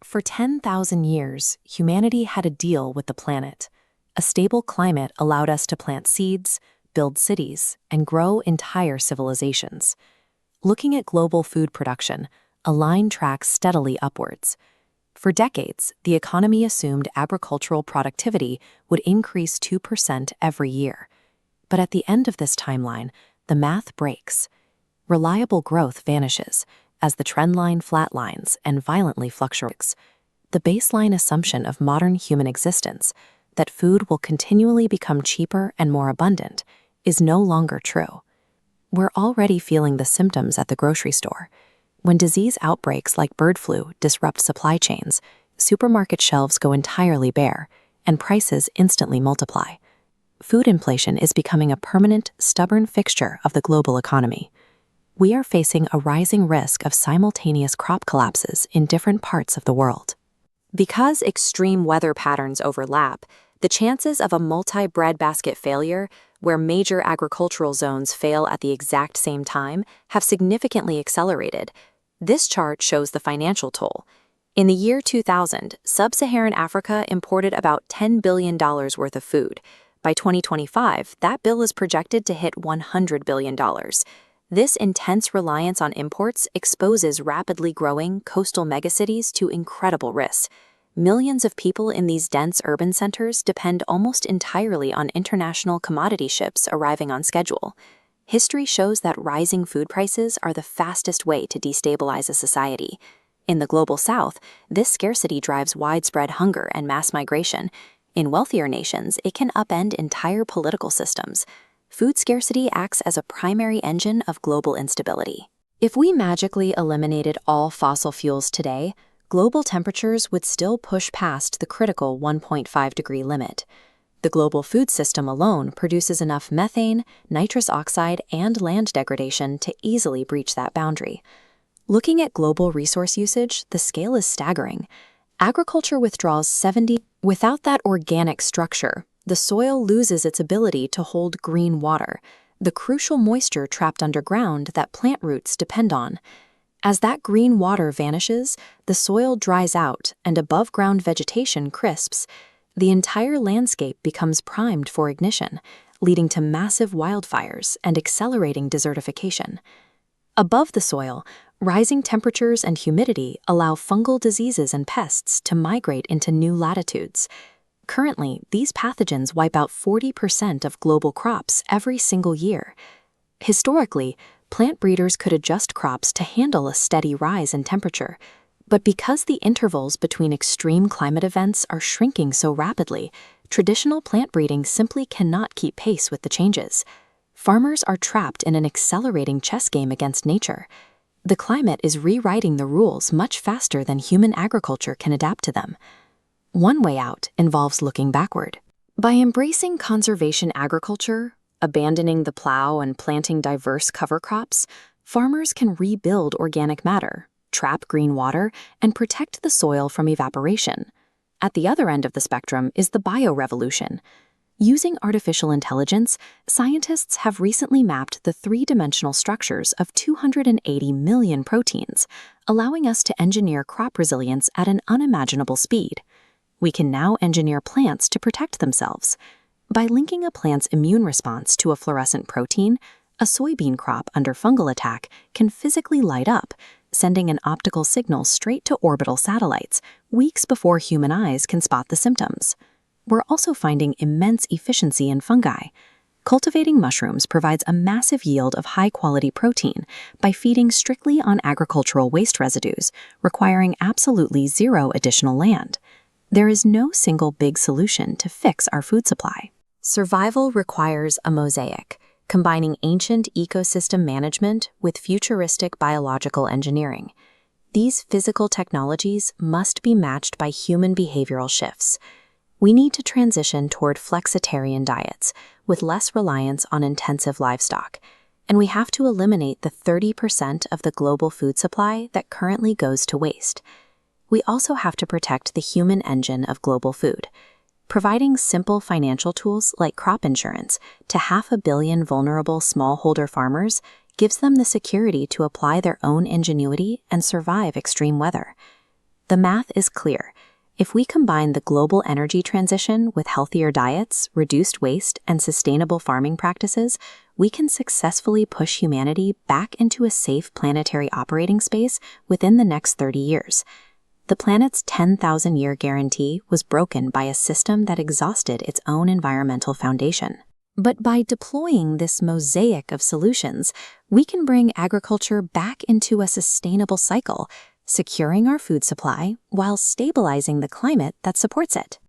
For 10,000 years, humanity had a deal with the planet. A stable climate allowed us to plant seeds, build cities, and grow entire civilizations. Looking at global food production, a line tracks steadily upwards. For decades, the economy assumed agricultural productivity would increase 2% every year. But at the end of this timeline, the math breaks. Reliable growth vanishes as the trendline flatlines and violently fluctuates. The baseline assumption of modern human existence, that food will continually become cheaper and more abundant, is no longer true. We're already feeling the symptoms at the grocery store. When disease outbreaks like bird flu disrupt supply chains, supermarket shelves go entirely bare, and prices instantly multiply. Food inflation is becoming a permanent, stubborn fixture of the global economy. We are facing a rising risk of simultaneous crop collapses in different parts of the world. Because extreme weather patterns overlap, the chances of a multi-breadbasket failure, where major agricultural zones fail at the exact same time, have significantly accelerated. This chart shows the financial toll. In the year 2000, sub-Saharan Africa imported about $10 billion worth of food. By 2025, that bill is projected to hit $100 billion. This intense reliance on imports exposes rapidly growing coastal megacities to incredible risks. Millions of people in these dense urban centers depend almost entirely on international commodity ships arriving on schedule. History shows that rising food prices are the fastest way to destabilize a society. In the global south, this scarcity drives widespread hunger and mass migration. In wealthier nations, it can upend entire political systems. Food scarcity acts as a primary engine of global instability. If we magically eliminated all fossil fuels today, global temperatures would still push past the critical 1.5-degree limit. The global food system alone produces enough methane, nitrous oxide, and land degradation to easily breach that boundary. Looking at global resource usage, the scale is staggering. Agriculture withdraws 70%. Without that organic structure, the soil loses its ability to hold green water, the crucial moisture trapped underground that plant roots depend on. As that green water vanishes, the soil dries out and above-ground vegetation crisps. The entire landscape becomes primed for ignition, leading to massive wildfires and accelerating desertification. Above the soil, rising temperatures and humidity allow fungal diseases and pests to migrate into new latitudes. Currently, these pathogens wipe out 40% of global crops every single year. Historically, plant breeders could adjust crops to handle a steady rise in temperature. But because the intervals between extreme climate events are shrinking so rapidly, traditional plant breeding simply cannot keep pace with the changes. Farmers are trapped in an accelerating chess game against nature. The climate is rewriting the rules much faster than human agriculture can adapt to them. One way out involves looking backward. By embracing conservation agriculture, abandoning the plow and planting diverse cover crops, farmers can rebuild organic matter, trap green water, and protect the soil from evaporation. At the other end of the spectrum is the biorevolution. Using artificial intelligence, scientists have recently mapped the three-dimensional structures of 280 million proteins, allowing us to engineer crop resilience at an unimaginable speed. We can now engineer plants to protect themselves. By linking a plant's immune response to a fluorescent protein, a soybean crop under fungal attack can physically light up, sending an optical signal straight to orbital satellites, weeks before human eyes can spot the symptoms. We're also finding immense efficiency in fungi. Cultivating mushrooms provides a massive yield of high-quality protein by feeding strictly on agricultural waste residues, requiring absolutely zero additional land. There is no single big solution to fix our food supply. Survival requires a mosaic, combining ancient ecosystem management with futuristic biological engineering. These physical technologies must be matched by human behavioral shifts. We need to transition toward flexitarian diets with less reliance on intensive livestock, and we have to eliminate the 30% of the global food supply that currently goes to waste. We also have to protect the human engine of global food. Providing simple financial tools like crop insurance to 500 million vulnerable smallholder farmers gives them the security to apply their own ingenuity and survive extreme weather. The math is clear. If we combine the global energy transition with healthier diets, reduced waste, and sustainable farming practices, we can successfully push humanity back into a safe planetary operating space within the next 30 years. The planet's 10,000-year guarantee was broken by a system that exhausted its own environmental foundation. But by deploying this mosaic of solutions, we can bring agriculture back into a sustainable cycle, securing our food supply while stabilizing the climate that supports it.